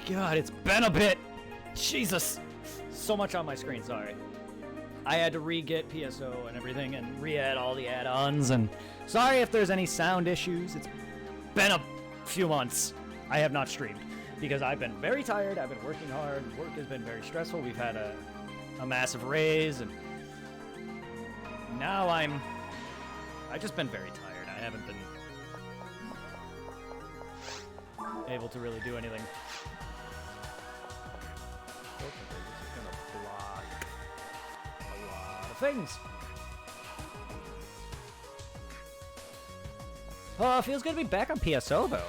God, it's been a bit. Jesus. So much on my screen, sorry. I had to re-get PSO and everything and re-add all the add-ons, and sorry if there's any sound issues. It's been a few months. I have not streamed because I've been very tired. I've been working hard. Work has been very stressful. We've had a massive raise, and now I've just been very tired. I haven't been able to really do anything. Fortunately, this is gonna block a lot of things. Oh, it feels good to be back on PSO though.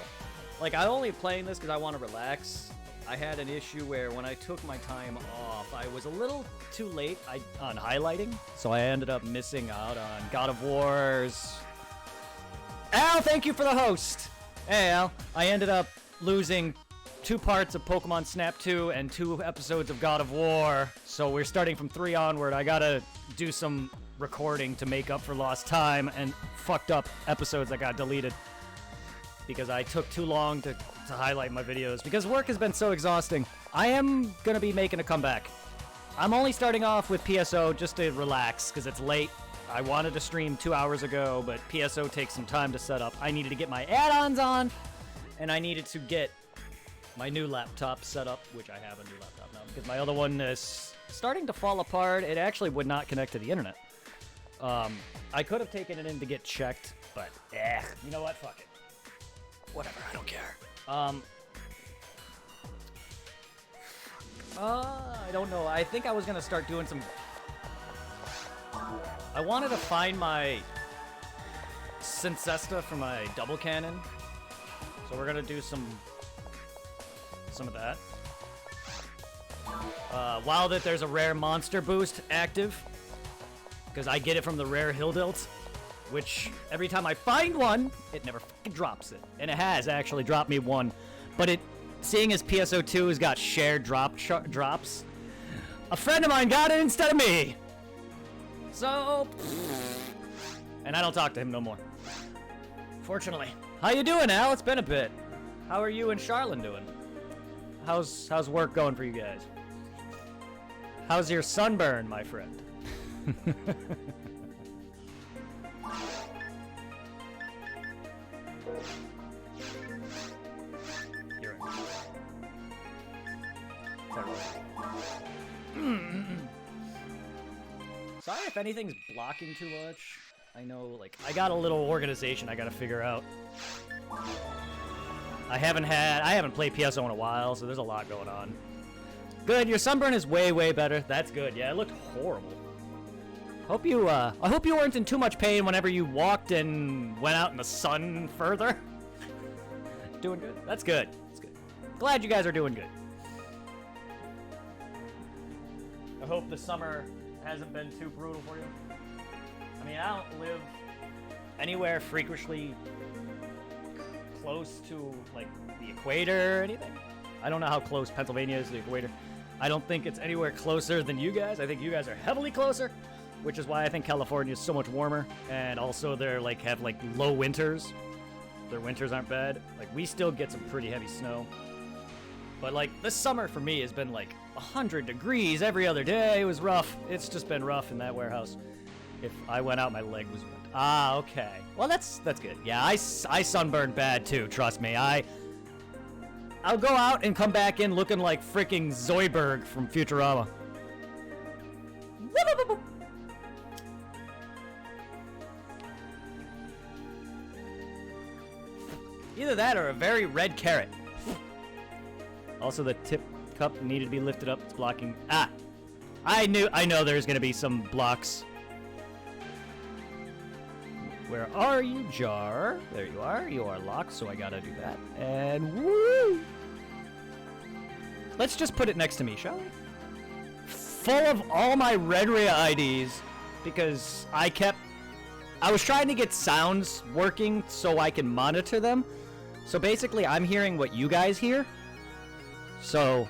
Like, I'm only playing this because I want to relax. I had an issue where when I took my time off, I was a little too late on highlighting, so I ended up missing out on God of War's. Al, thank you for the host. Hey, Al. I ended up losing 2 parts of Pokemon Snap 2 and 2 episodes of God of War, so we're starting from 3 onward. I gotta do some recording to make up for lost time and fucked up episodes that got deleted because I took too long to highlight my videos because work has been so exhausting. I am gonna be making a comeback. I'm only starting off with PSO just to relax because it's late. I wanted to stream 2 hours ago, but PSO takes some time to set up. I needed to get my add-ons on, and I needed to get my new laptop set up, which I have a new laptop now, because my other one is starting to fall apart. It actually would not connect to the internet. I could have taken it in to get checked, but you know what? Fuck it. Whatever, I don't care. I don't know. I think I was gonna start doing some. I wanted to find my Syncesta for my double cannon, so we're gonna do some of that. While that there's a rare monster boost active, because I get it from the rare Hildilt, which every time I find one, it never fucking drops it. And it has actually dropped me one, but it, seeing as PSO2 has got shared drops, a friend of mine got it instead of me. So, and I don't talk to him no more. Fortunately. How you doing, Al? It's been a bit. How are you and Charlene doing? How's work going for you guys? How's your sunburn, my friend? You're right. Sorry if anything's blocking too much. I know, like, I got a little organization I gotta figure out. I haven't played PSO in a while, so there's a lot going on. Good, your sunburn is way, way better. That's good. Yeah, it looked horrible. I hope you weren't in too much pain whenever you walked and went out in the sun further. Doing good. That's good. That's good. Glad you guys are doing good. I hope the summer hasn't been too brutal for you. I mean, I don't live anywhere freakishly close to, like, the equator or anything. I don't know how close Pennsylvania is to the equator. I don't think it's anywhere closer than you guys. I think you guys are heavily closer, which is why I think California is so much warmer. And also they're like have like low winters. Their winters aren't bad. Like, we still get some pretty heavy snow. But like this summer for me has been like 100 degrees every other day. It was rough. It's just been rough in that warehouse. If I went out, my leg was wet. Ah, okay. Well, that's good. Yeah, I sunburned bad too. Trust me. I'll go out and come back in looking like freaking Zoidberg from Futurama. Either that or a very red carrot. Also, the tip cup needed to be lifted up. It's blocking. Ah! I know there's gonna be some blocks. Where are you, Jar? There you are. You are locked, so I gotta do that. And woo! Let's just put it next to me, shall we? Full of all my Red Rhea IDs, because I was trying to get sounds working so I can monitor them. So basically, I'm hearing what you guys hear. So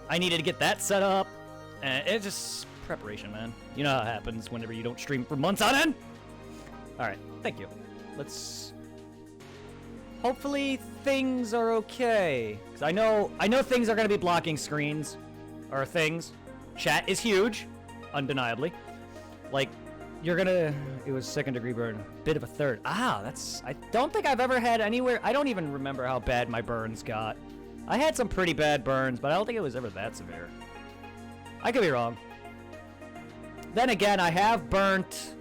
I needed to get that set up. And it's just preparation, man. You know how it happens whenever you don't stream for months on end. All right, thank you. Let's Hopefully things are okay. 'Cause I know things are gonna be blocking screens. Or things. Chat is huge. Undeniably. Like, you're gonna... It was second degree burn. Bit of a third. Ah, that's... I don't think I've ever had anywhere... I don't even remember how bad my burns got. I had some pretty bad burns, but I don't think it was ever that severe. I could be wrong. Then again, I have burnt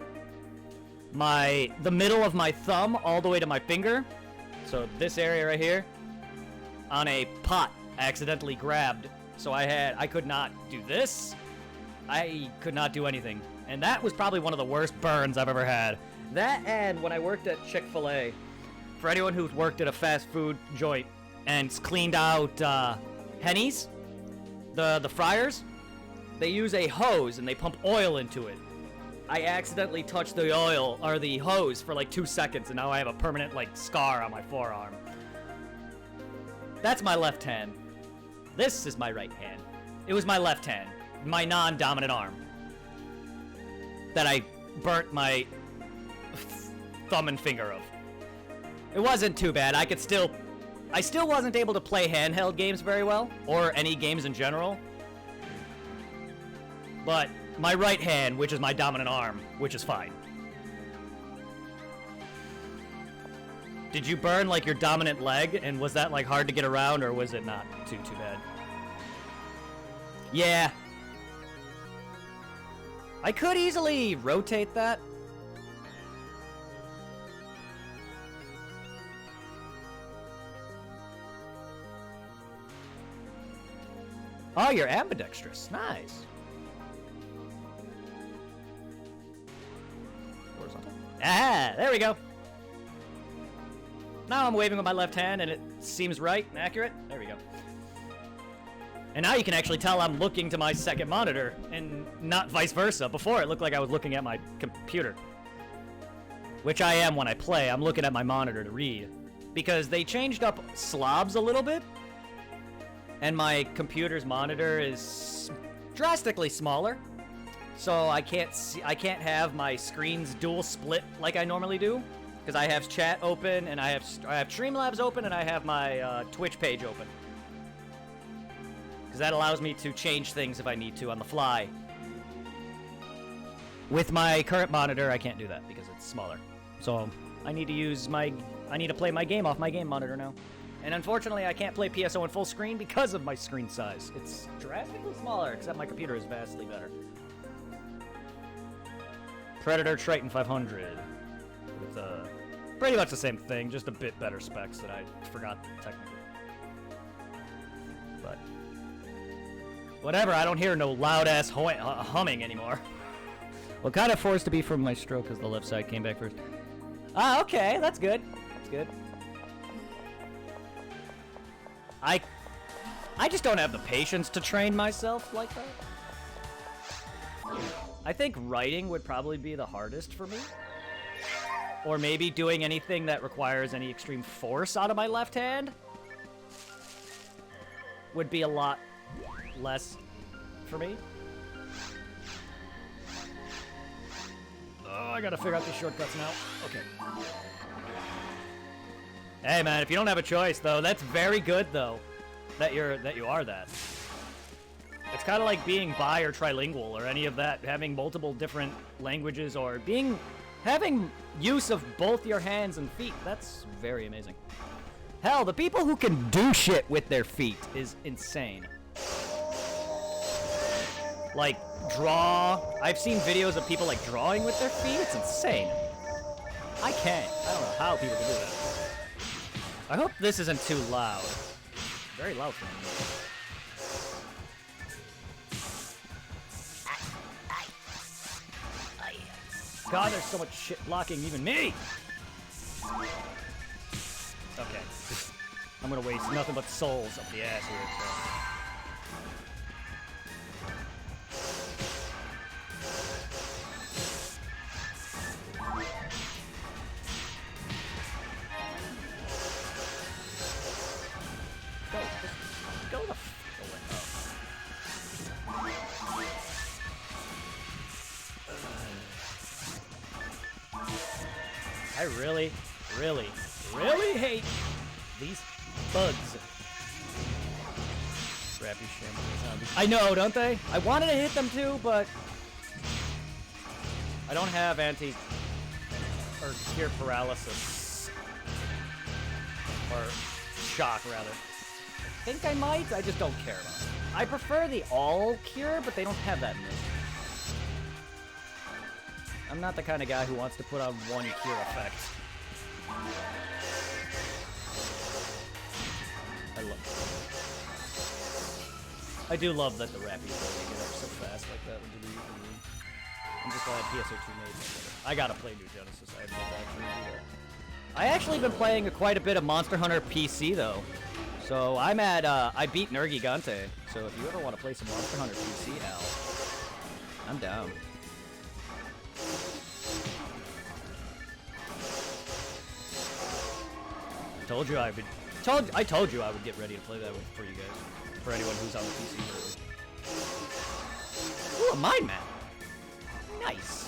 the middle of my thumb all the way to my finger. So this area right here, on a pot I accidentally grabbed. So I could not do this. I could not do anything. And that was probably one of the worst burns I've ever had. That, and when I worked at Chick-fil-A, for anyone who's worked at a fast food joint and cleaned out Henny's, the fryers, they use a hose and they pump oil into it. I accidentally touched the oil, or the hose, for like 2 seconds, and now I have a permanent, like, scar on my forearm. That's my left hand. This is my right hand. It was my left hand, my non-dominant arm, that I burnt my thumb and finger of. It wasn't too bad. I still wasn't able to play handheld games very well, or any games in general. But my right hand, which is my dominant arm, which is fine. Did you burn, like, your dominant leg, and was that, like, hard to get around, or was it not too bad? Yeah. I could easily rotate that. Oh, you're ambidextrous. Nice. Ah, there we go. Now I'm waving with my left hand, and it seems right and accurate. There we go. And now you can actually tell I'm looking to my second monitor, and not vice versa. Before, it looked like I was looking at my computer. Which I am when I play. I'm looking at my monitor to read. Because they changed up slobs a little bit. And my computer's monitor is drastically smaller. So I can't have my screens dual split like I normally do, because I have chat open and I have Streamlabs open and I have my Twitch page open, because that allows me to change things if I need to on the fly. With my current monitor, I can't do that because it's smaller. So I need to play my game off my game monitor now. And unfortunately, I can't play PSO in full screen because of my screen size. It's drastically smaller, except my computer is vastly better. Predator Triton 500 with pretty much the same thing, just a bit better specs that I forgot technically. But whatever, I don't hear no loud ass humming anymore. Well, kind of forced to be from my stroke because the left side came back first. Ah, okay, that's good. That's good. I just don't have the patience to train myself like that. I think writing would probably be the hardest for me. Or maybe doing anything that requires any extreme force out of my left hand would be a lot less for me. Oh, I gotta figure out these shortcuts now. Okay. Hey man, if you don't have a choice though, that's very good though. That you are that. It's kind of like being bi or trilingual or any of that, having multiple different languages or having use of both your hands and feet. That's very amazing. Hell, the people who can do shit with their feet is insane. Like, draw. I've seen videos of people, like, drawing with their feet. It's insane. I can't. I don't know how people can do that. I hope this isn't too loud. Very loud for me. God, there's so much shit blocking even me! Okay. I'm gonna waste nothing but souls up the ass here. Go the f*** away. I really... really hate these bugs. Crappy shambling zombies. I know, don't they? I wanted to hit them too, but I don't have or cure paralysis. Or shock, rather. I think I might, I just don't care about it. I prefer the all cure, but they don't have that in this. I'm not the kind of guy who wants to put on one cure effect. I do love that the Rappies don't get up so fast like that. I'm just glad PSO2 made it. I gotta play New Genesis. I haven't actually do that. I actually been playing quite a bit of Monster Hunter PC though. So I'm at, I beat Nergigante. So if you ever want to play some Monster Hunter PC, Al, I'm down. I told you I would get ready to play that for you guys. For anyone who's on the PC version. Ooh, a mind map. Nice.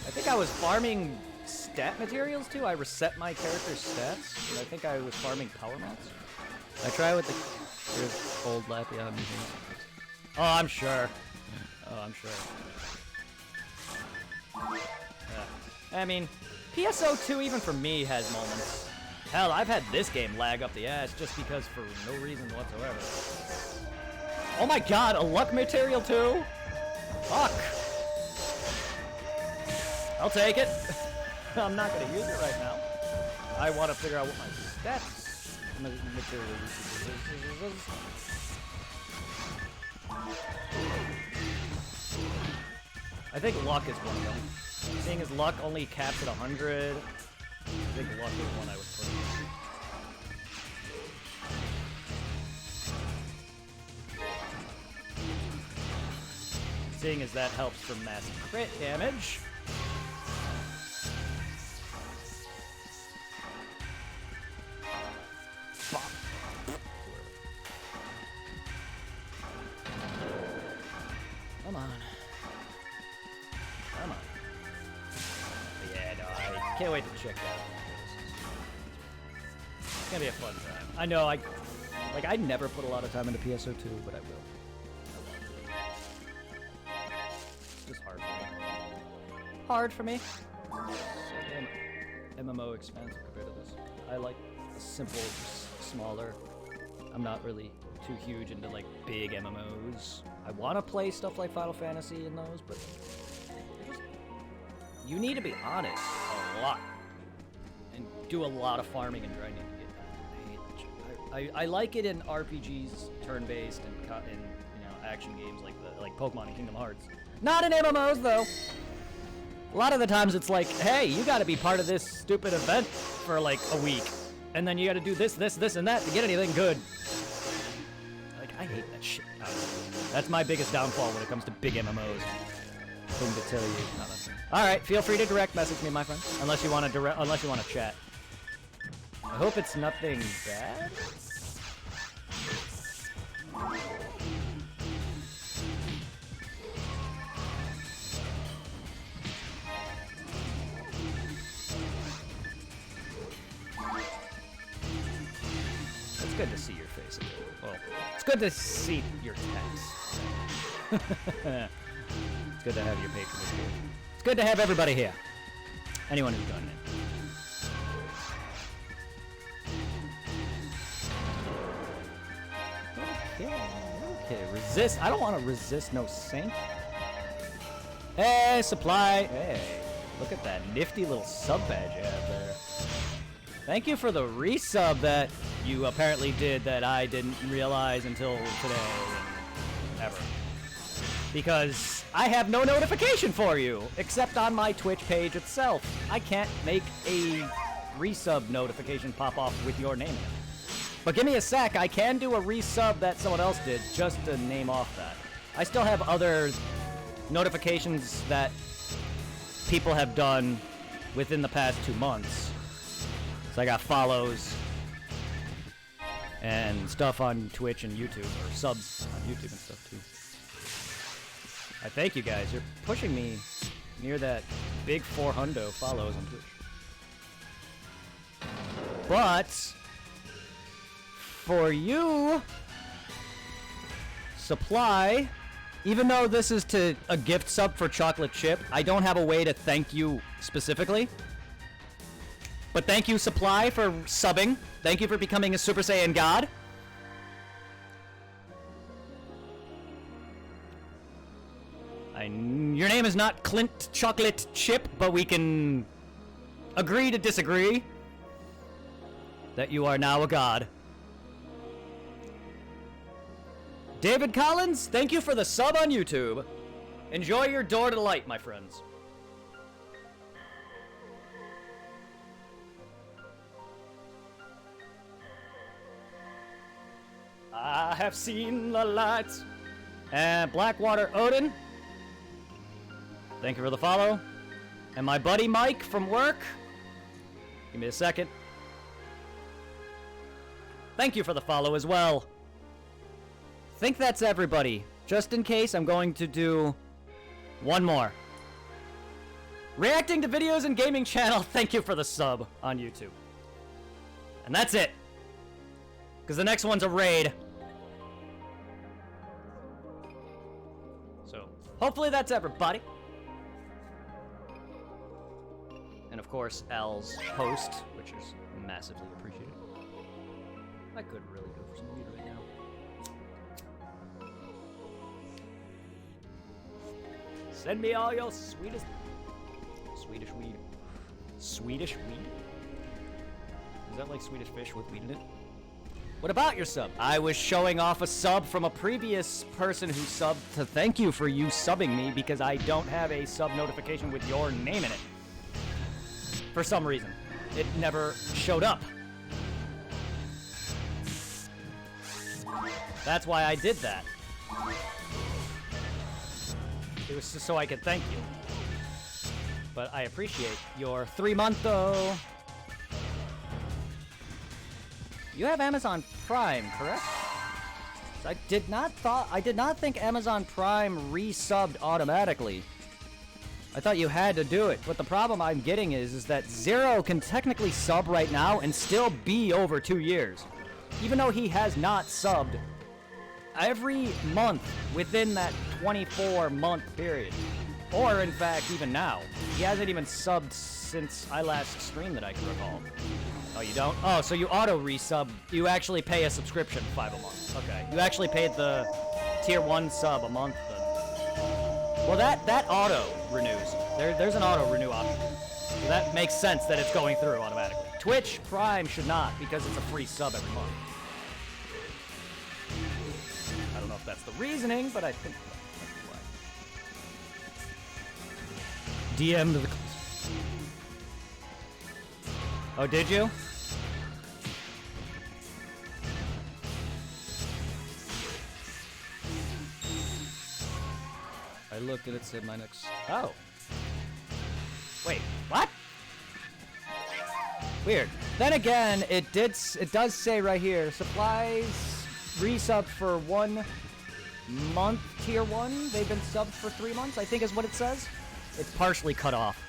I think I was farming stat materials too. I reset my character's stats, and I think I was farming power mods. I try with the here's old Lappy on me. Oh, I'm sure. Oh, I'm sure. I mean, PSO2 even for me has moments. Hell, I've had this game lag up the ass just because for no reason whatsoever. Oh my god, a luck material too? Fuck. I'll take it. I'm not gonna use it right now. I want to figure out what my stats material usage is. I think luck is one of them. Seeing as luck only caps at 100, I think luck is one I would put in. Seeing as that helps for massive crit damage. Come on. Come on. Yeah, no, I can't wait to check that out. It's gonna be a fun time. I know, I never put a lot of time into PSO2, but I will. It's just hard for me. Hard for me. So, MMO expansive compared to this. I like a simple, just smaller. I'm not really too huge into like big MMOs. I want to play stuff like Final Fantasy and those, but you need to be on it a lot and do a lot of farming and grinding to get that. I like it in RPGs, turn-based, and action games like Pokemon and Kingdom Hearts. Not in MMOs though. A lot of the times it's like, hey, you got to be part of this stupid event for like a week, and then you got to do this, and that to get anything good. I hate that shit. That's my biggest downfall when it comes to big MMOs. Thing to tell you. All right, feel free to direct message me, my friend. Unless you want to chat. I hope it's nothing bad. It's good to see your face again. Well, it's good to see your text. It's good to have your patronage here. It's good to have everybody here. Anyone who's joining in. Okay, resist. I don't want to resist no saint. Hey, supply. Hey, look at that nifty little sub badge you have there. Thank you for the resub that you apparently did that I didn't realize until today, ever. Because I have no notification for you, except on my Twitch page itself. I can't make a resub notification pop off with your name in it. But give me a sec, I can do a resub that someone else did, just to name off that. I still have other notifications that people have done within the past 2 months. So I got follows and stuff on Twitch and YouTube, or subs on YouTube and stuff too. I thank you guys. You're pushing me near that big 400 follows on Twitch. But for you, Supply, even though this is to a gift sub for Chocolate Chip, I don't have a way to thank you specifically. But thank you, Supply, for subbing. Thank you for becoming a Super Saiyan God. Your name is not Clint Chocolate Chip, but we can agree to disagree that you are now a god. David Collins, thank you for the sub on YouTube. Enjoy your door to light, my friends. I have seen the lights. And Blackwater Odin, thank you for the follow. And my buddy Mike from work, give me a second. Thank you for the follow as well. I think that's everybody. Just in case, I'm going to do one more. Reacting to videos and gaming channel, thank you for the sub on YouTube. And that's it. Because the next one's a raid. So, hopefully that's everybody. And of course, Al's post, which is massively appreciated. I could really go for some weed right now. Send me all your sweetest... Swedish weed. Swedish weed? Is that like Swedish fish with weed in it? What about your sub? I was showing off a sub from a previous person who subbed to thank you for you subbing me because I don't have a sub notification with your name in it. For some reason. It never showed up. That's why I did that. It was just so I could thank you. But I appreciate your 3-month-o. You have Amazon Prime, correct? I did not think Amazon Prime resubbed automatically. I thought you had to do it. But the problem I'm getting is that Zero can technically sub right now and still be over 2 years. Even though he has not subbed every month within that 24-month period. Or, in fact, even now. He hasn't even subbed since I last streamed that I can recall. Oh, you don't? Oh, so you auto-resub. You actually pay a subscription, $5 a month. Okay. You actually paid the tier 1 sub a month then. Well, that auto-renews. There's an auto-renew option. So that makes sense that it's going through automatically. Twitch Prime should not, because it's a free sub every month. I don't know if that's the reasoning, but I think that's why. DM to the... Oh, did you? I looked and it said my next... Oh. Wait, what? Weird. Then again, it does say right here, supplies resub for 1 month tier 1. They've been subbed for 3 months, I think is what it says. It's partially cut off.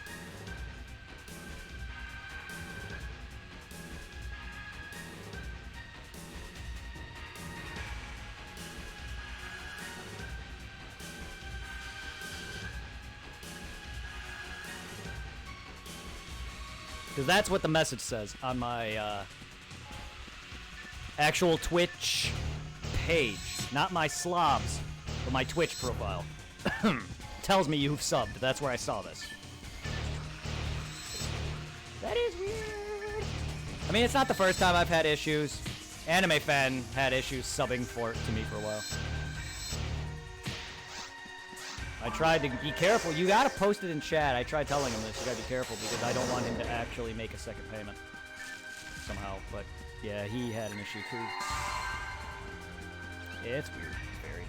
Because that's what the message says on my actual Twitch page. Not my slobs, but my Twitch profile. Tells me you've subbed. That's where I saw this. That is weird. I mean, it's not the first time I've had issues. Anime Fan had issues subbing to me for a while. I tried to be careful. You gotta post it in chat. I tried telling him this. You gotta be careful because I don't want him to actually make a second payment. Somehow. But yeah, he had an issue too. Yeah, it's weird. It's very...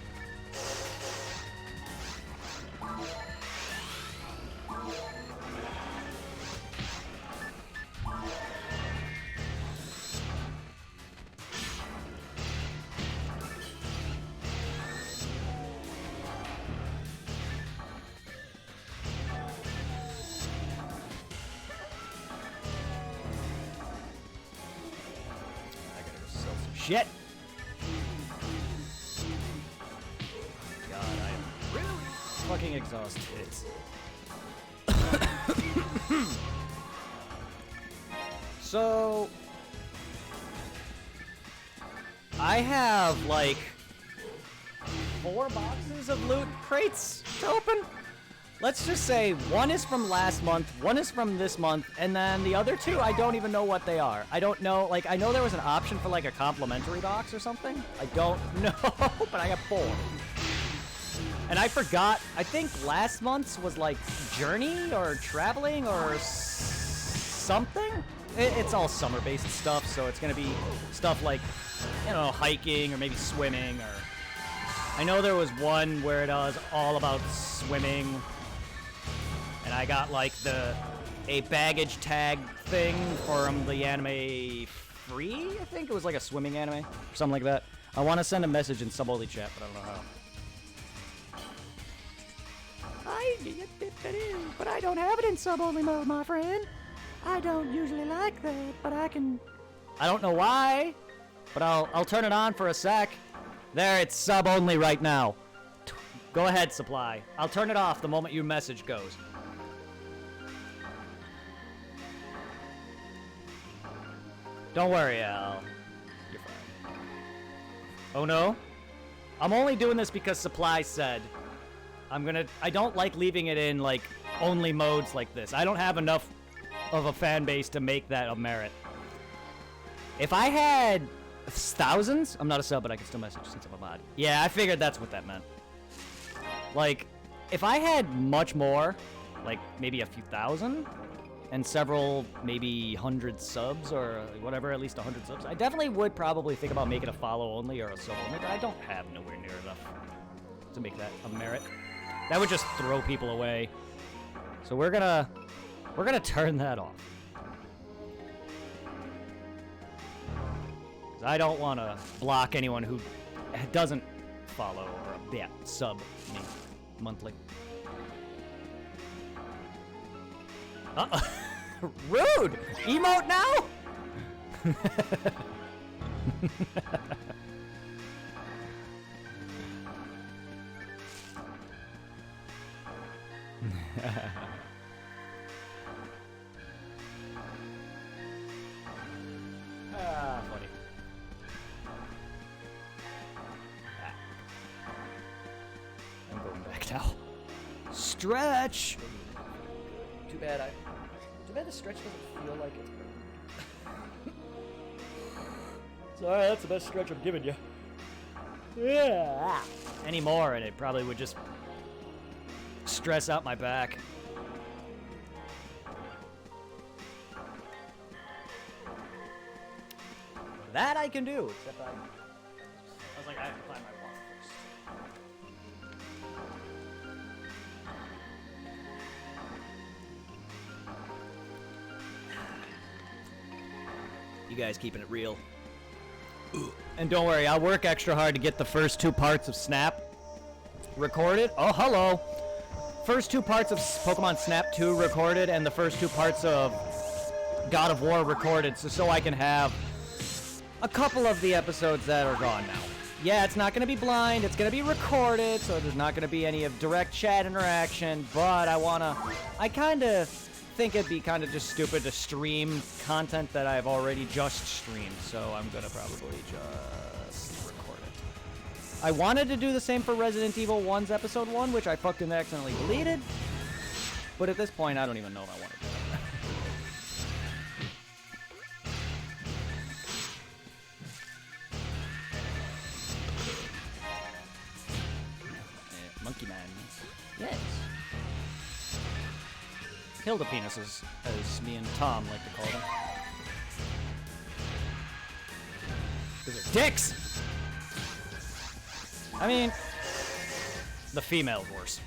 shit. God, I am really fucking exhausted. So, I have like 4 boxes of loot crates to open. Let's just say one is from last month, one is from this month, and then the other 2, I don't even know what they are. I don't know, like, I know there was an option for like a complimentary box or something. I don't know, but I have 4. And I forgot, I think last month's was like Journey or Traveling or something. It's all summer-based stuff, so it's gonna be stuff like, you know, hiking or maybe swimming, or I know there was one where it was all about swimming, and I got like a baggage tag thing from the anime Free, I think it was like a swimming anime or something like that. I want to send a message in sub-only chat, but I don't know how. But I don't have it in sub-only mode, my friend. I don't usually like that, but I can. I don't know why, but I'll turn it on for a sec. There, it's sub-only right now. Go ahead, Supply. I'll turn it off the moment your message goes. Don't worry, Al. You're fine. Oh no? I'm only doing this because Supply said I don't like leaving it in, like, only modes like this. I don't have enough of a fan base to make that a merit. If I had thousands, I'm not a sub, but I can still message since I'm a mod. Yeah, I figured that's what that meant. Like, if I had much more, like maybe a few thousand, and several, maybe 100 subs, or whatever, at least 100 subs, I definitely would probably think about making a follow only or a sub only, but I don't have nowhere near enough to make that a merit. That would just throw people away. So we're gonna turn that off. I don't want to block anyone who doesn't follow or, yeah, sub me monthly. Uh-oh. Rude! Emote now? Funny. I'm going back now. Stretch! Too bad the stretch doesn't feel like it. Sorry, that's the best stretch I'm giving you. Yeah. Any more and it probably would just stress out my back. That I can do, except I was like, I have to find my water first. You guys keeping it real. And don't worry, I'll work extra hard to get the first 2 parts of Snap recorded. Oh, hello. First 2 parts of Pokemon Snap 2 recorded, and the first 2 parts of God of War recorded, so I can have a couple of the episodes that are gone now. Yeah, it's not going to be blind, it's going to be recorded, so there's not going to be any of direct chat interaction, but I kind of think it'd be kind of just stupid to stream content that I've already just streamed, so I'm going to probably just record it. I wanted to do the same for Resident Evil 1's Episode 1, which I fucking accidentally deleted, but at this point, I don't even know if I want to do it. Monkey Man. Yes. Hilda penises, as me and Tom like to call them. These are dicks! I mean, the female's worse.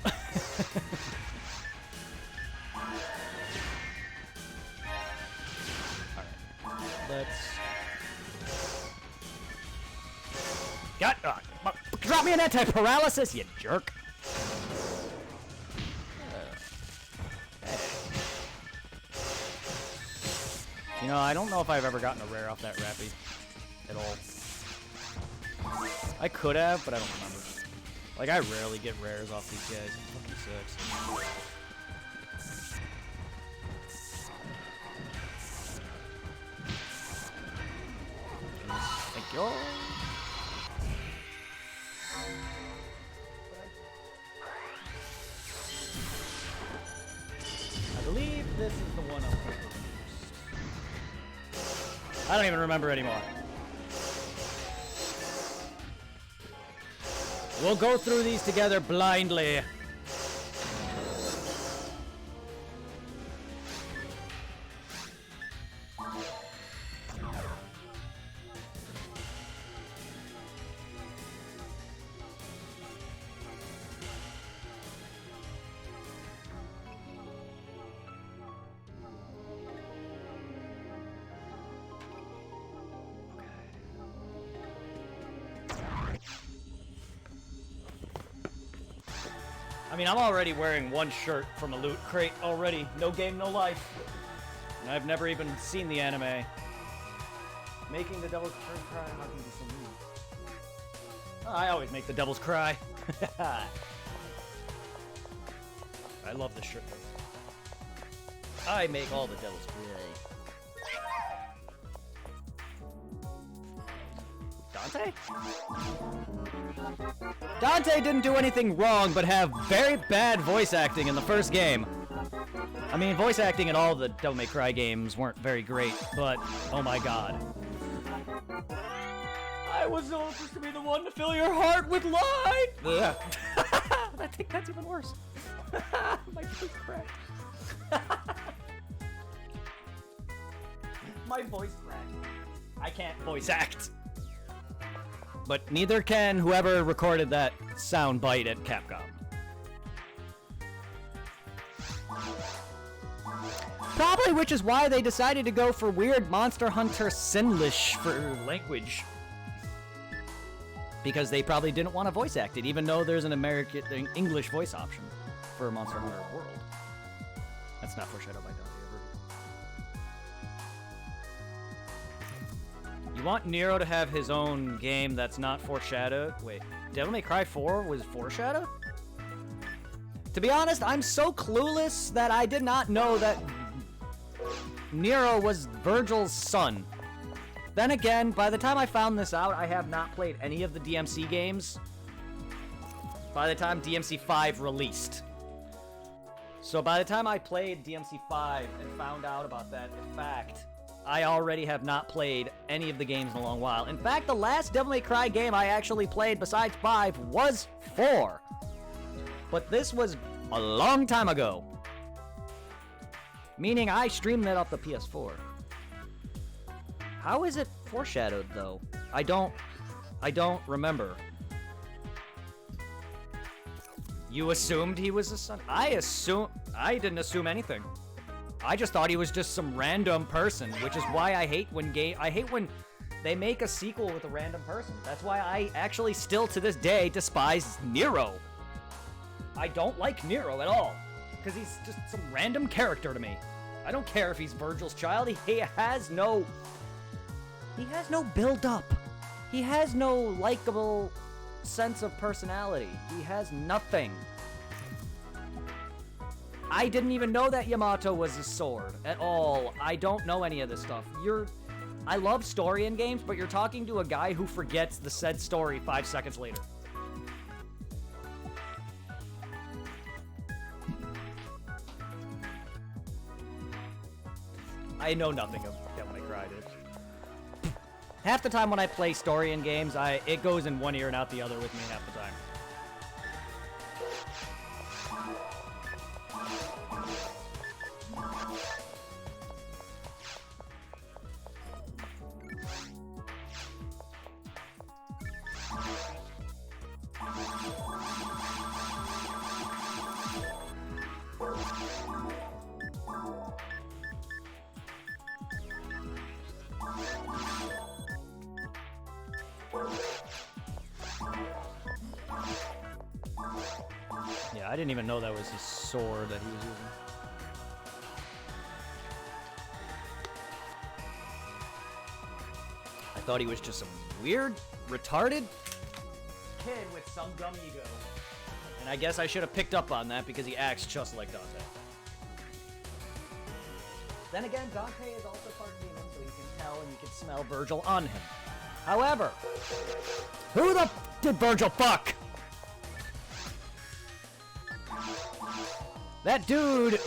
Alright, let's... drop me an anti-paralysis, you jerk! You know, I don't know if I've ever gotten a rare off that Rappy at all. I could have, but I don't remember. Like, I rarely get rares off these guys. It fucking sucks. Thank you. I believe this is the one I'm playing first. I don't even remember anymore. We'll go through these together blindly. I mean, I'm already wearing one shirt from a loot crate already. No game, no life. And I've never even seen the anime. Making the devils cry, how can you be so mean? Oh, I always make the devils cry. I love this shirt. I make all the devils cry. Dante? Dante didn't do anything wrong, but have very bad voice acting in the first game. I mean, voice acting in all the Devil May Cry games weren't very great, but oh my god. I was supposed to be the one to fill your heart with light! Yeah. I think that's even worse. My voice cracked. My voice cracked. I can't voice act. But neither can whoever recorded that sound bite at Capcom. Probably, which is why they decided to go for weird Monster Hunter Sinlish for language. Because they probably didn't want to voice act it, even though there's an English voice option for Monster Hunter World. That's not foreshadowed by Dante ever. You want Nero to have his own game that's not foreshadowed? Wait, Devil May Cry 4 was foreshadowed? To be honest, I'm so clueless that I did not know that Nero was Virgil's son. Then again, by the time I found this out, I have not played any of the DMC games by the time DMC 5 released. So by the time I played DMC 5 and found out about that fact, I already have not played any of the games in a long while. In fact, the last Devil May Cry game I actually played besides 5 was 4. But this was a long time ago. Meaning I streamed that off the PS4. How is it foreshadowed, though? I don't remember. You assumed he was a son? I didn't assume anything. I just thought he was just some random person, which is why I hate when they make a sequel with a random person. That's why I actually still to this day despise Nero. I don't like Nero at all, because he's just some random character to me. I don't care if he's Virgil's child. He has no build-up. He has no likable sense of personality. He has nothing. I didn't even know that Yamato was a sword at all. I don't know any of this stuff. I love story in games, but you're talking to a guy who forgets the said story 5 seconds later. I know nothing of Devil May Cry, dude. Half the time when I play story in games, it goes in one ear and out the other with me half the time. Yeah, I didn't even know that was his sword that he was using. I thought he was just some weird, retarded kid with some dumb ego. And I guess I should have picked up on that because he acts just like Dante. Then again, Dante is also part demon, so you can tell and you can smell Virgil on him. However, who the did Virgil fuck? That dude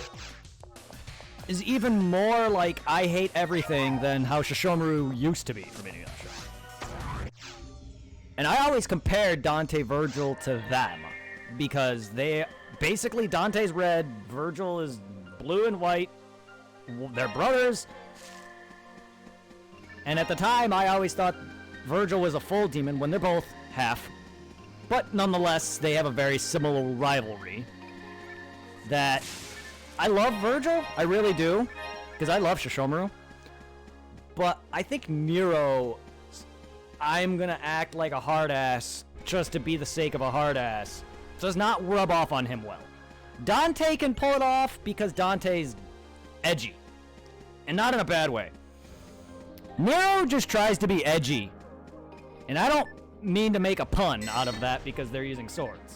is even more like I hate everything than how Shishomaru used to be from Inuyasha. And I always compared Dante Virgil to them because they basically Dante's red, Virgil is blue and white. They're brothers. And at the time, I always thought Virgil was a full demon when they're both half. But nonetheless, they have a very similar rivalry. That I love Virgil, I really do, because I love Shishomaru. But I think Nero, I'm gonna act like a hard ass just to be the sake of a hard ass, does not rub off on him well. Dante can pull it off because Dante's edgy, and not in a bad way. Nero just tries to be edgy, and I don't mean to make a pun out of that because they're using swords.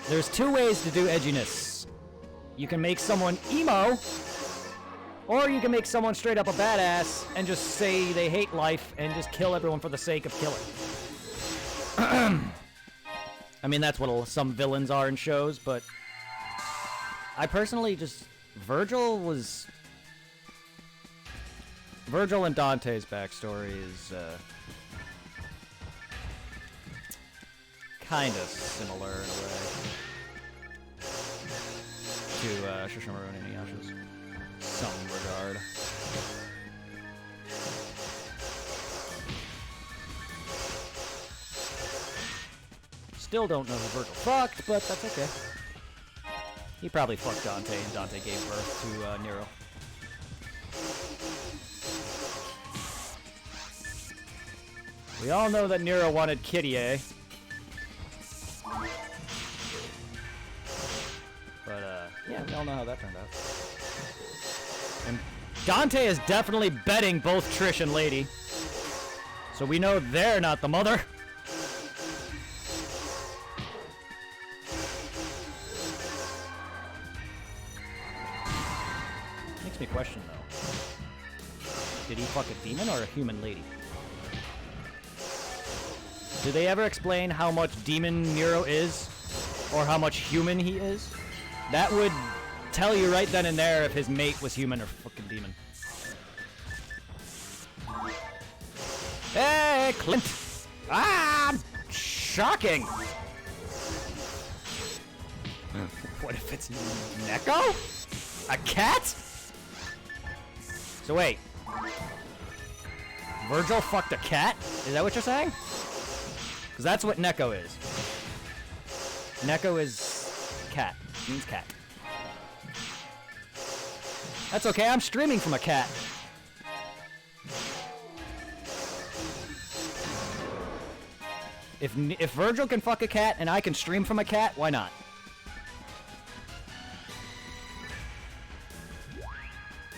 There's two ways to do edginess. You can make someone emo, or you can make someone straight up a badass and just say they hate life and just kill everyone for the sake of killing. I mean, that's what some villains are in shows, but I personally just... Virgil and Dante's backstory is kind of similar in a way to Shishomaru and Inuyasha's some regard. Still don't know who Virgil fucked, but that's okay. He probably fucked Dante, and Dante gave birth to Nero. We all know that Nero wanted Kyrie. But, yeah, we all know how that turned out. And Dante is definitely betting both Trish and Lady. So we know they're not the mother. Makes me question, though. Did he fuck a demon or a human lady? Do they ever explain how much demon Nero is? Or how much human he is? That would tell you right then and there if his mate was human or fucking demon. Hey, Clint! Ah! Shocking! What if it's Neko? A cat? So wait. Virgil fucked a cat? Is that what you're saying? Because that's what Neko is. Neko is cat. Means cat. That's okay, I'm streaming from a cat. If Virgil can fuck a cat and I can stream from a cat, why not?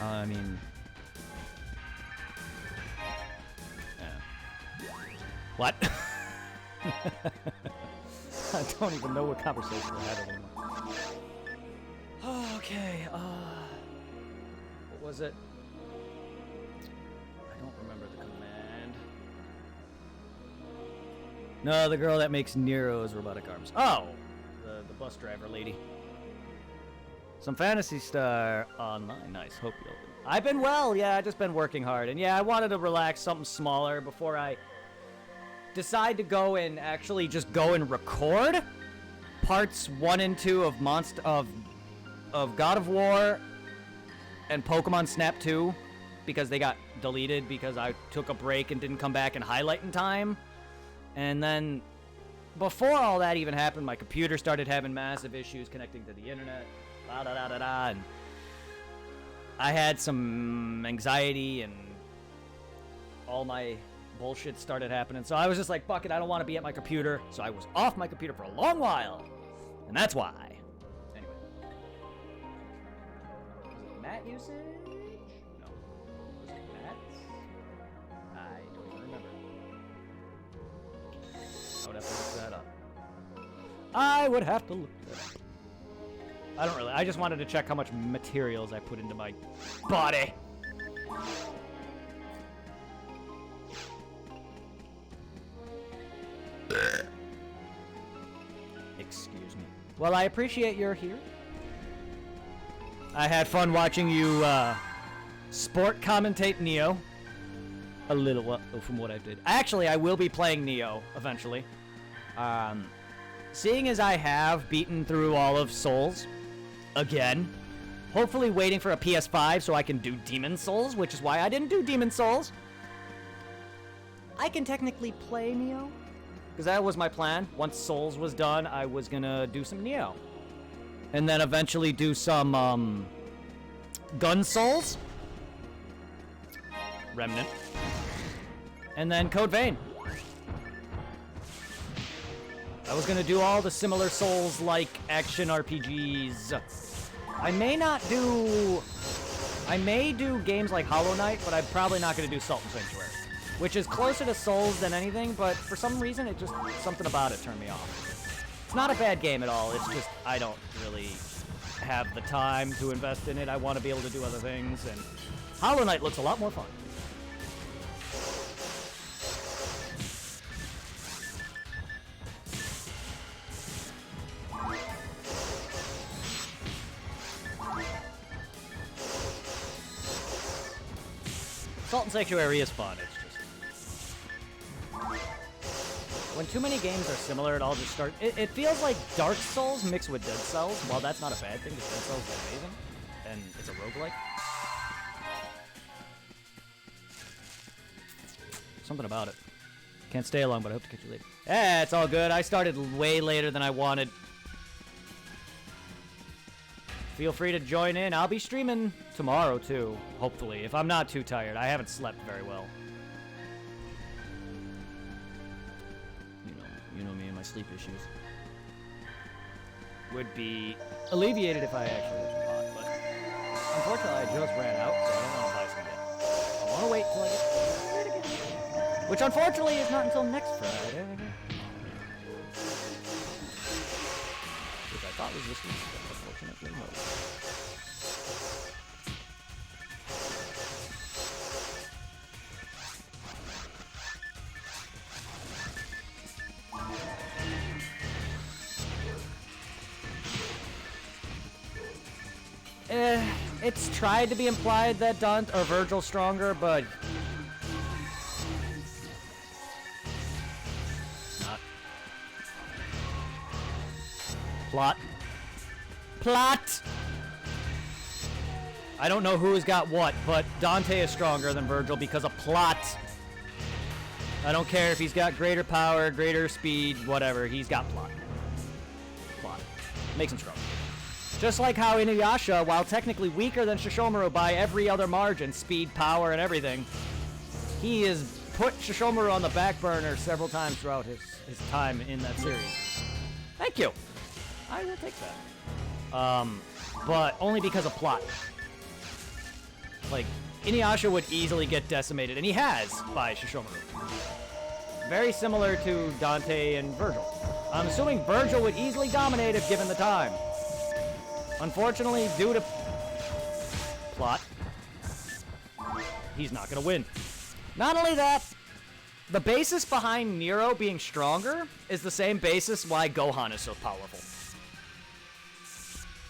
I mean... yeah. What? I don't even know what conversation we're having anymore. Okay, what was it? I don't remember the command. No, the girl that makes Nero's robotic arms. Oh! The bus driver lady. Some Phantasy Star online. Nice, hope you'll... I've been well, yeah, I've just been working hard. And yeah, I wanted to relax something smaller before I decide to go and actually just go and record parts 1 and 2 of God of War and Pokemon Snap 2 because they got deleted because I took a break and didn't come back and highlight in time. And then before all that even happened, my computer started having massive issues connecting to the internet. And I had some anxiety and all my bullshit started happening. So I was just like, fuck it, I don't want to be at my computer. So I was off my computer for a long while. And that's why. Anyway. Matt chat usage? No. Was it Matt's? I don't even remember. I would have to look that up. I would have to look that up. I don't really. I just wanted to check how much materials I put into my body. Excuse me. Well, I appreciate you're here. I had fun watching you sport commentate Neo. A little from what I did. Actually, I will be playing Neo eventually. Seeing as I have beaten through all of Souls again, hopefully waiting for a PS5 so I can do Demon Souls, which is why I didn't do Demon Souls. I can technically play Neo, because that was my plan. Once Souls was done, I was gonna do some Neo. And then eventually do some, Gun Souls. Remnant. And then Code Vein. I was gonna do all the similar Souls-like action RPGs. I may do games like Hollow Knight, but I'm probably not gonna do Salt and Sanctuary, which is closer to Souls than anything, but for some reason, something about it turned me off. It's not a bad game at all, it's just, I don't really have the time to invest in it. I want to be able to do other things, and Hollow Knight looks a lot more fun. Salt and Sanctuary is fun, it's just... When too many games are similar, it all just starts... It feels like Dark Souls mixed with Dead Cells. While that's not a bad thing, because Dead Cells is amazing, and it's a roguelike. Something about it. Can't stay long, but I hope to catch you later. Eh, it's all good. I started way later than I wanted. Feel free to join in. I'll be streaming tomorrow, too, hopefully, if I'm not too tired. I haven't slept very well. You know me and my sleep issues. Would be alleviated if I actually hit the pot, but unfortunately I just ran out, so I don't want to buy some yet. I want to wait till I get it again. Which unfortunately is not until next Friday. Which I thought was this week, but unfortunately no. It's tried to be implied that Virgil's stronger, but it's not. Plot! I don't know who's got what, but Dante is stronger than Virgil because of plot. I don't care if he's got greater power, greater speed, whatever. He's got plot. Plot. Makes him stronger. Just like how Inuyasha, while technically weaker than Shishomaru by every other margin, speed, power, and everything, he has put Shishomaru on the back burner several times throughout his time in that series. Thank you. I will take that. But only because of plot. Like, Inuyasha would easily get decimated, and he has, by Shishomaru. Very similar to Dante and Virgil. I'm assuming Virgil would easily dominate if given the time. Unfortunately, due to plot, he's not going to win. Not only that, the basis behind Nero being stronger is the same basis why Gohan is so powerful.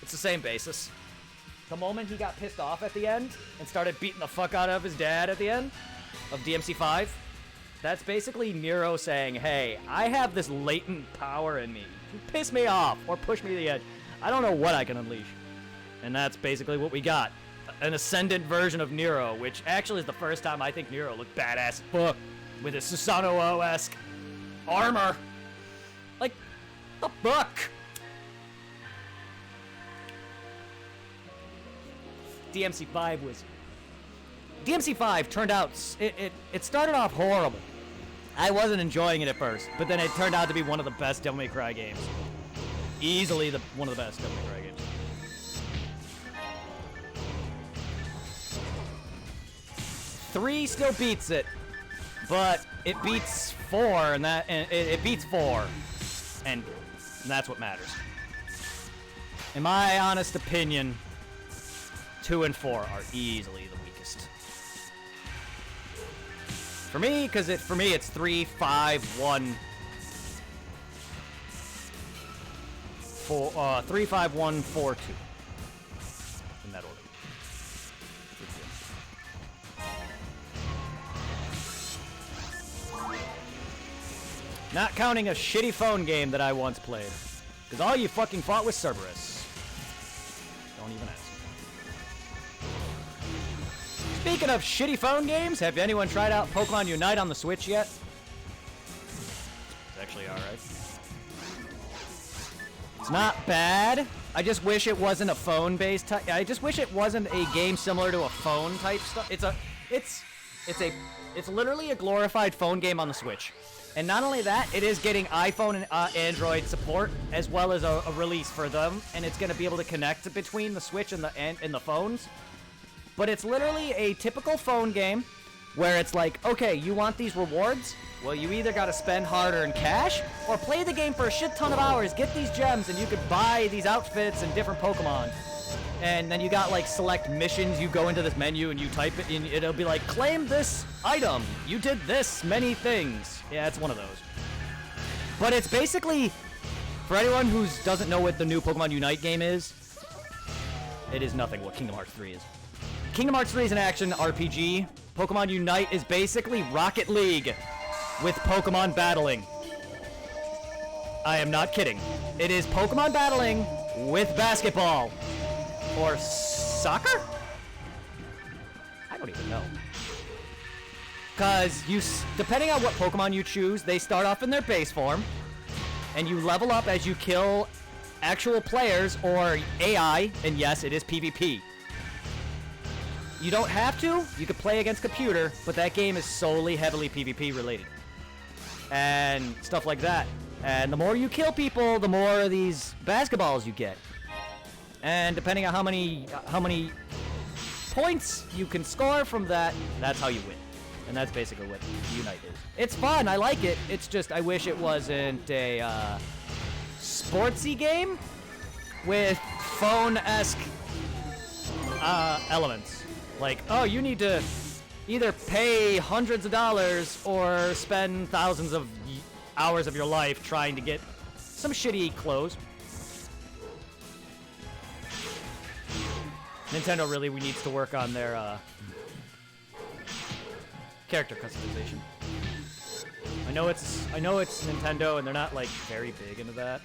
It's the same basis. The moment he got pissed off at the end and started beating the fuck out of his dad at the end of DMC5, that's basically Nero saying, hey, I have this latent power in me. Piss me off or push me to the edge. I don't know what I can unleash. And that's basically what we got. An ascendant version of Nero, which actually is the first time I think Nero looked badass as fuck with his Susanoo-esque armor. Like, the fuck? DMC5 turned out, it started off horrible. I wasn't enjoying it at first, but then it turned out to be one of the best Devil May Cry games. Easily one of the best Devil May Cry games. 3 still beats it, but it beats 4, and it beats 4, and that's what matters. In my honest opinion, 2 and 4 are easily the weakest. For me, because for me it's 3, 5, 1, 4, 3, 5, 1, 4, 2. In that order. Not counting a shitty phone game that I once played. Because all you fucking fought was Cerberus. Don't even ask. Speaking of shitty phone games, have anyone tried out Pokemon Unite on the Switch yet? It's actually alright. It's not bad. I just wish it wasn't a phone-based type. I just wish it wasn't a game similar to a phone type stuff. It's literally a glorified phone game on the Switch. And not only that, it is getting iPhone and Android support, as well as a release for them, and it's going to be able to connect between the Switch and the phones. But it's literally a typical phone game, where it's like, okay, you want these rewards? Well, you either got to spend hard-earned cash, or play the game for a shit ton of hours, get these gems, and you could buy these outfits and different Pokemon. And then you got, like, select missions. You go into this menu and you type it, and it'll be like, claim this item. You did this many things. Yeah, it's one of those. But it's basically, for anyone who doesn't know what the new Pokemon Unite game is, it is nothing what Kingdom Hearts 3 is. Kingdom Hearts 3 is an action RPG. Pokemon Unite is basically Rocket League with Pokemon battling. I am not kidding. It is Pokemon battling with basketball. Or soccer? I don't even know. Because depending on what Pokemon you choose, they start off in their base form, and you level up as you kill actual players or AI, and yes, it is PvP. You don't have to. You could play against computer, but that game is solely heavily PvP related. And stuff like that. And the more you kill people, the more of these basketballs you get. And depending on how many points you can score from that, that's how you win. And that's basically what Unite is. It's fun, I like it. It's just, I wish it wasn't a sportsy game with phone-esque elements. Like, oh, you need to either pay hundreds of dollars or spend thousands of hours of your life trying to get some shitty clothes. Nintendo really needs to work on their character customization. I know it's Nintendo and they're not like very big into that.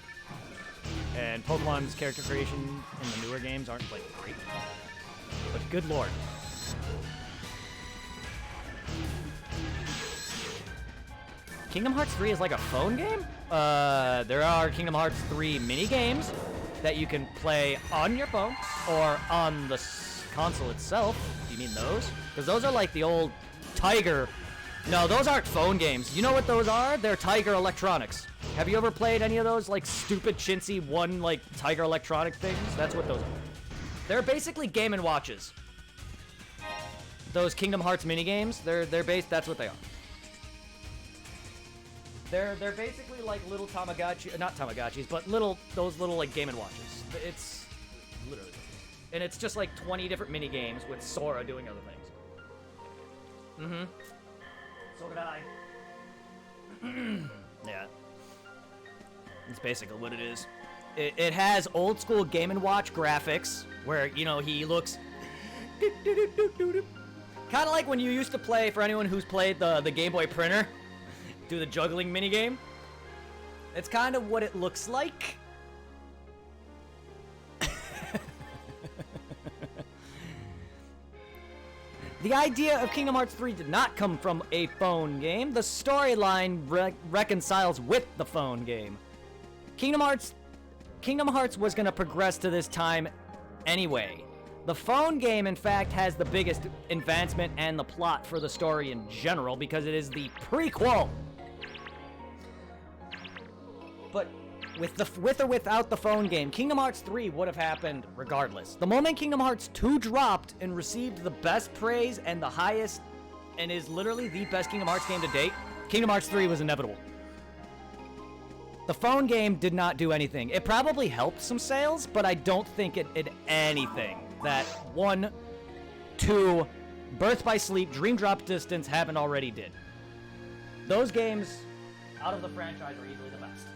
And Pokemon's character creation in the newer games aren't like great. But good lord. Kingdom Hearts 3 is like a phone game? There are Kingdom Hearts 3 mini games that you can play on your phone or on the console itself. Do you mean those? Because those are like the old Tiger. No, those aren't phone games. You know what those are? They're Tiger Electronics. Have you ever played any of those like stupid chintzy one like Tiger Electronic things? That's what those are. They're basically Game & Watches. Those Kingdom Hearts mini games, they're based. That's what they are. They're basically like little Tamagotchi, not Tamagotchis, but those little like Game & Watches. It's literally, and it's just like 20 different mini games with Sora doing other things. Mm-hmm. So did I. Yeah. That's basically what it is. It has old school Game & Watch graphics where, you know, he looks kind of like when you used to play, for anyone who's played the Game Boy printer, do the juggling minigame. It's kind of what it looks like. The idea of Kingdom Hearts 3 did not come from a phone game. The storyline reconciles with the phone game. Kingdom Hearts was going to progress to this time anyway. The phone game, in fact, has the biggest advancement and the plot for the story in general because it is the prequel. But with or without the phone game, Kingdom Hearts 3 would have happened regardless. The moment Kingdom Hearts 2 dropped and received the best praise and the highest and is literally the best Kingdom Hearts game to date, Kingdom Hearts 3 was inevitable. The phone game did not do anything. It probably helped some sales, but I don't think it did anything that 1, 2, Birth by Sleep, Dream Drop Distance haven't already did. Those games, out of the franchise, are easily the best.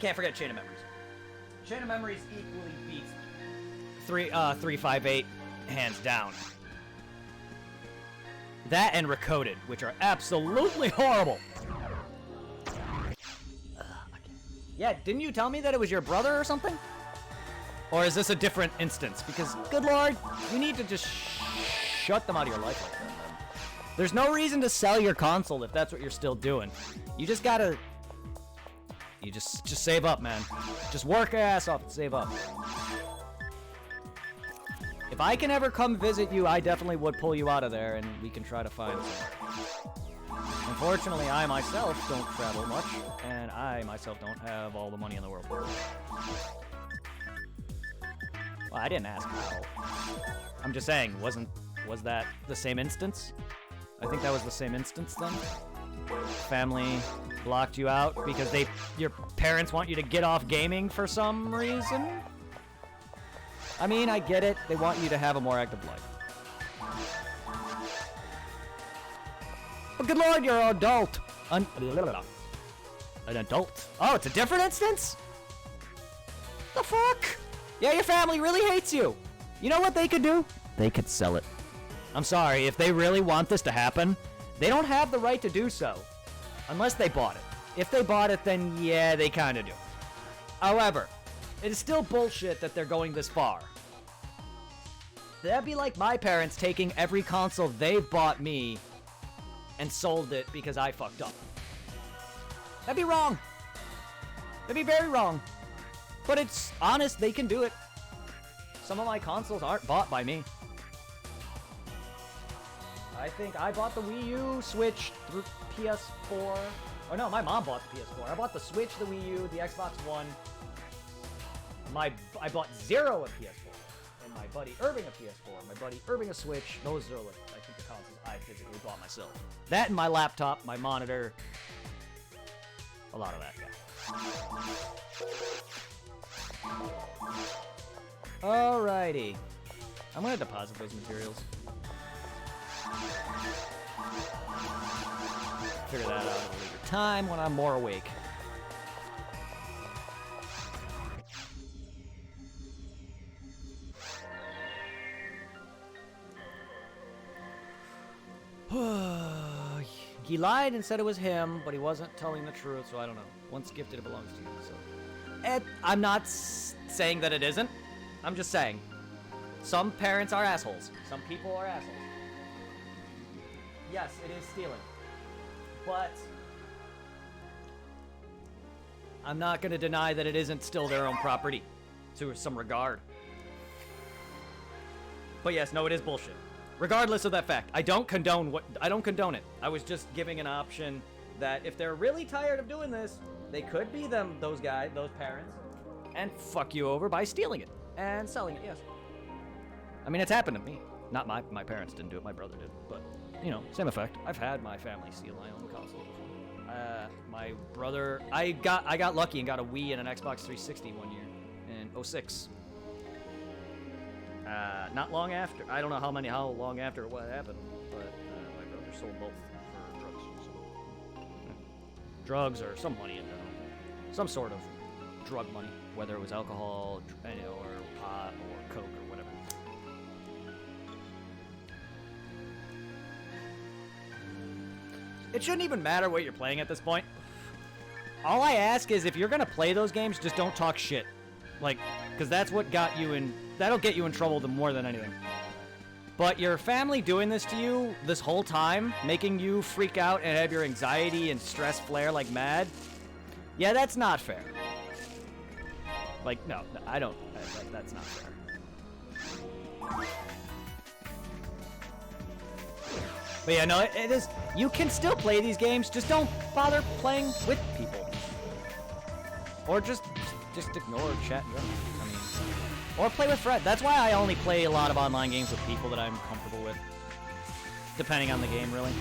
Can't forget Chain of Memories. Chain of Memories equally beats 358, hands down. That and Recoded, which are absolutely horrible. Yeah, didn't you tell me that it was your brother or something? Or is this a different instance? Because, good lord, you need to just shut them out of your life like that, man. There's no reason to sell your console if that's what you're still doing. You just gotta... You just save up, man. Just work your ass off and save up. If I can ever come visit you, I definitely would pull you out of there, and we can try to find some. Unfortunately, I myself don't travel much, and I myself don't have all the money in the world. Well, I didn't ask how. I'm just saying, was that the same instance? I think that was the same instance then. Family blocked you out because your parents want you to get off gaming for some reason? I mean, I get it. They want you to have a more active life. But good lord, you're an adult. An adult. Oh, it's a different instance? The fuck? Yeah, your family really hates you. You know what they could do? They could sell it. I'm sorry, if they really want this to happen, they don't have the right to do so. Unless they bought it. If they bought it, then yeah, they kind of do. However, it is still bullshit that they're going this far. That'd be like my parents taking every console they've bought me and sold it because I fucked up. That'd be wrong. That'd be very wrong. But it's honest, they can do it. Some of my consoles aren't bought by me. I think I bought the Wii U, Switch, through PS4. Oh no, my mom bought the PS4. I bought the Switch, the Wii U, the Xbox One. I bought Zero a PS4, and my buddy Irving a PS4, my buddy Irving a Switch. Those are, I think, the consoles I physically bought myself. That and my laptop, my monitor, a lot of that, yeah. Alrighty. I'm gonna deposit those materials. Figure that out at a later time when I'm more awake. He lied and said it was him, but he wasn't telling the truth, so I don't know. Once gifted, it belongs to you. So, I'm not saying that it isn't. I'm just saying. Some parents are assholes. Some people are assholes. Yes, it is stealing. But I'm not going to deny that it isn't still their own property to some regard. But yes, no, it is bullshit. Regardless of that fact, I don't condone it. I was just giving an option that if they're really tired of doing this, they could be those parents, and fuck you over by stealing it and selling it, yes. I mean, it's happened to me. Not my parents didn't do it, my brother did, but, you know, same effect. I've had my family steal my own console before. My brother, I got lucky and got a Wii and an Xbox 360 one year in 06. Not long after, I don't know how long after what happened, but my brother sold both for drugs. So, drugs or some money in general. Some sort of drug money, whether it was alcohol, or pot, or coke, or whatever. It shouldn't even matter what you're playing at this point. All I ask is if you're gonna play those games, just don't talk shit. Like, because that's what got you in... That'll get you in trouble more than anything. But your family doing this to you this whole time, making you freak out and have your anxiety and stress flare like mad, yeah, that's not fair. Like, no, I don't... That's not fair. But yeah, no, it is... You can still play these games, just don't bother playing with people. Or just ignore chat in general. I mean, Or play with friends. That's why I only play a lot of online games with people that I'm comfortable with. Depending on the game, really.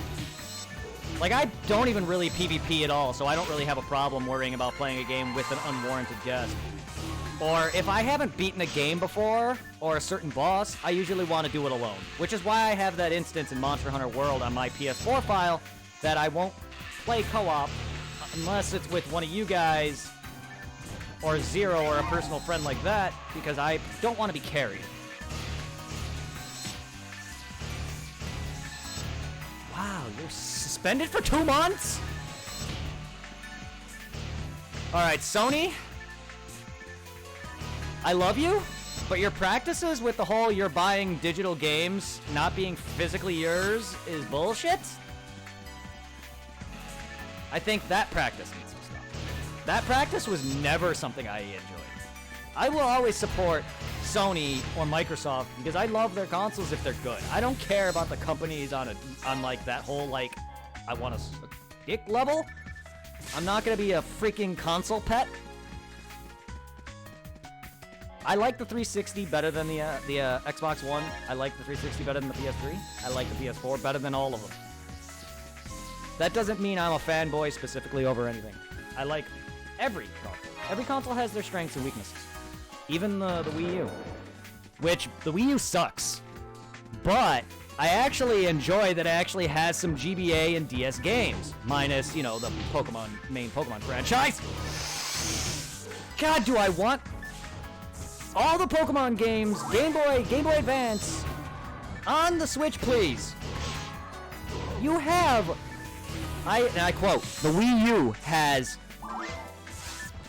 Like, I don't even really PvP at all, so I don't really have a problem worrying about playing a game with an unwarranted guest. Or if I haven't beaten a game before, or a certain boss, I usually want to do it alone. Which is why I have that instance in Monster Hunter World on my PS4 file that I won't play co-op unless it's with one of you guys, or Zero, or a personal friend like that, because I don't want to be carried. Wow, you're suspended for 2 months? Alright, Sony, I love you, but your practices with the whole you're buying digital games not being physically yours is bullshit. I think that practice needs to stop. That practice was never something I enjoyed. I will always support Sony or Microsoft because I love their consoles if they're good. I don't care about the companies on like that whole like I want a dick level. I'm not gonna be a freaking console pet. I like the 360 better than the Xbox One. I like the 360 better than the PS3. I like the PS4 better than all of them. That doesn't mean I'm a fanboy specifically over anything. I like every console. Every console has their strengths and weaknesses. Even the Wii U. Which, the Wii U sucks. But I actually enjoy that it actually has some GBA and DS games. Minus, you know, the main Pokemon franchise. God, do I want all the Pokemon games, Game Boy Advance, on the Switch, please. You have, and I quote, the Wii U has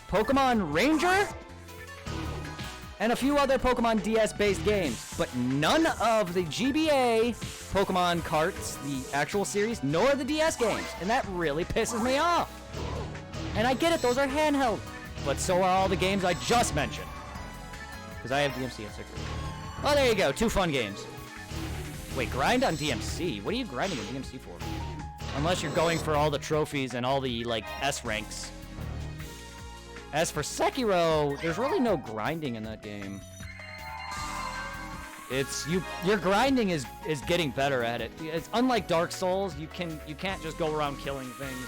Pokemon Ranger and a few other Pokemon DS-based games, but none of the GBA Pokemon carts, the actual series, nor the DS games, and that really pisses me off. And I get it, those are handheld, but so are all the games I just mentioned. Because I have DMC and 6. Oh, there you go, 2 fun games. Wait, grind on DMC? What are you grinding on DMC for? Unless you're going for all the trophies and all the, like, S ranks. As for Sekiro, there's really no grinding in that game. It's, your grinding is getting better at it. It's unlike Dark Souls, you can't just go around killing things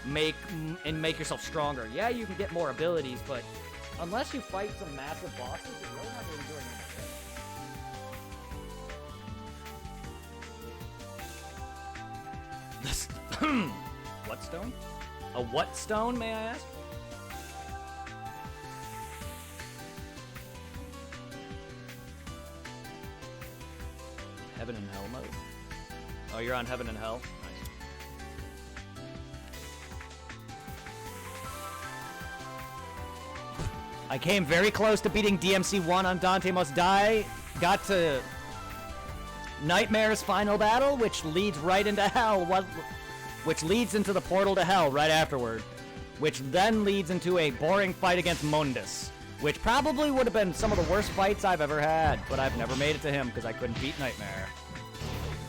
and make yourself stronger. Yeah, you can get more abilities, but unless you fight some massive bosses, you're really not really doing anything. What stone? A what stone, may I ask? Heaven and Hell mode. Oh, you're on Heaven and Hell? Nice. I came very close to beating DMC 1 on Dante Must Die. Got to Nightmare's final battle, which leads right into Hell. Which leads into the portal to Hell right afterward. Which then leads into a boring fight against Mundus. Which probably would have been some of the worst fights I've ever had, but I've never made it to him because I couldn't beat Nightmare.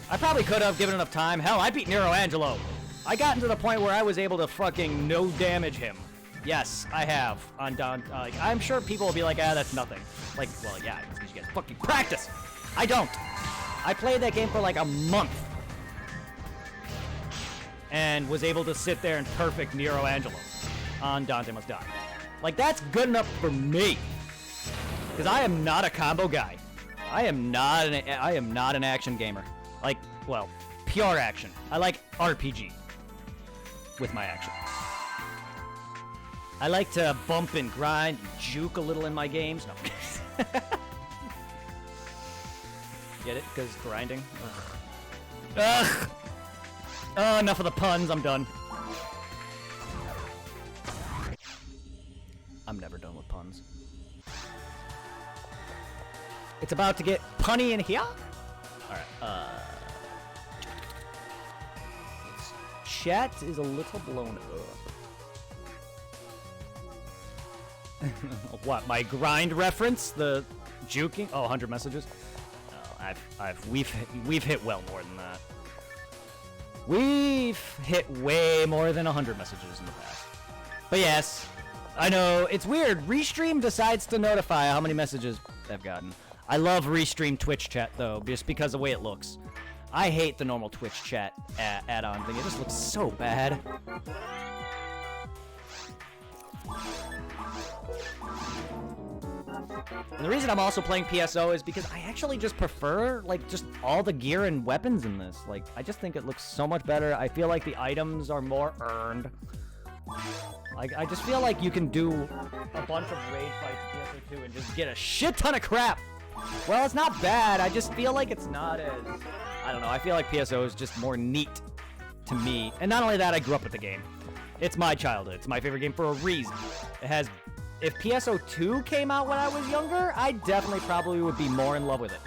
I probably could have given enough time. Hell, I beat Nero Angelo. I gotten to the point where I was able to fucking no damage him. Yes, I have. On like, I'm sure people will be like, ah, that's nothing. Like, well, yeah, because you guys fucking practice. I don't. I played that game for like a month. And was able to sit there and perfect Nero Angelo on Dante Must Die. Like, that's good enough for me. Because I am not a combo guy. I am not an action gamer. Like, well, pure action. I like RPG with my action. I like to bump and grind and juke a little in my games. No. Get it? Because grinding? Ugh. Ugh! Oh, enough of the puns. I'm done. I'm never done with puns. It's about to get punny in here. Alright, chat is a little blown up. What, my grind reference? The juking? Oh, 100 messages? Oh, we've hit well more than that. We've hit way more than 100 messages in the past. But yes, I know, it's weird. Restream decides to notify how many messages I've gotten. I love Restream Twitch chat, though, just because of the way it looks. I hate the normal Twitch chat add-on thing. It just looks so bad. And the reason I'm also playing PSO is because I actually just prefer, like, just all the gear and weapons in this. Like, I just think it looks so much better. I feel like the items are more earned. Like, I just feel like you can do a bunch of raid fights in PSO2 and just get a shit ton of crap. Well, it's not bad. I just feel like it's not as... I don't know. I feel like PSO is just more neat to me. And not only that, I grew up with the game. It's my childhood. It's my favorite game for a reason. It has... If PSO2 came out when I was younger, I definitely probably would be more in love with it.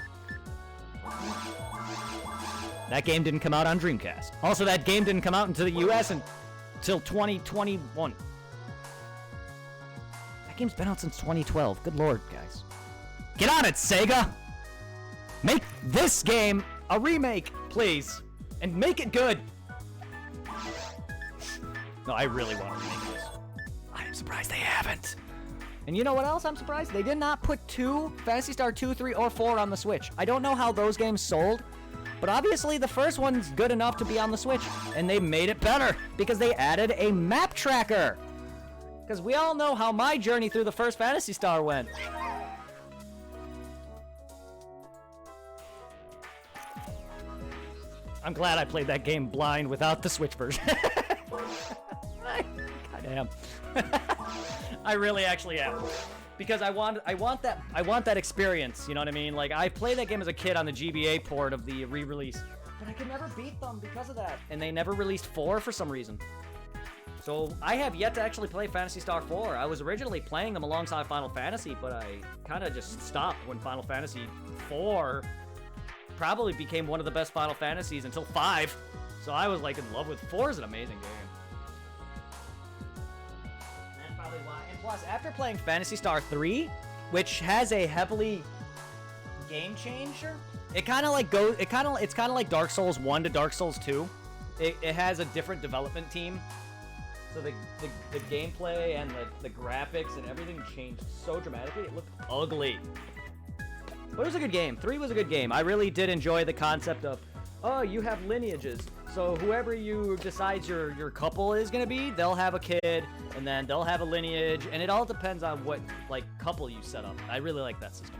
That game didn't come out on Dreamcast. Also, that game didn't come out into the US until 2021. That game's been out since 2012. Good lord, guys. Get on it, Sega! Make this game a remake, please. And make it good. No, I really want to remake this. I am surprised they haven't. And you know what else I'm surprised? They did not put Phantasy Star 2, 3, or 4 on the Switch. I don't know how those games sold, but obviously the first one's good enough to be on the Switch. And they made it better because they added a map tracker. Because we all know how my journey through the first Phantasy Star went. I'm glad I played that game blind without the Switch version. Goddamn. I really actually am. Because I want that experience, you know what I mean? Like, I played that game as a kid on the GBA port of the re-release, but I could never beat them because of that. And they never released 4 for some reason. So I have yet to actually play Phantasy Star 4. I was originally playing them alongside Final Fantasy, but I kind of just stopped when Final Fantasy 4 probably became one of the best Final Fantasies until 5. So I was like in love with 4. Is an amazing game. That's probably why. And plus, after playing Phantasy Star 3, which has a heavily game changer, it's kind of like Dark Souls 1 to Dark Souls 2. It has a different development team. So the gameplay and the graphics and everything changed so dramatically. It looked ugly. But it was a good game. 3 was a good game. I really did enjoy the concept of, oh, you have lineages. So whoever you decides your couple is going to be, they'll have a kid, and then they'll have a lineage, and it all depends on what, like, couple you set up. I really like that system.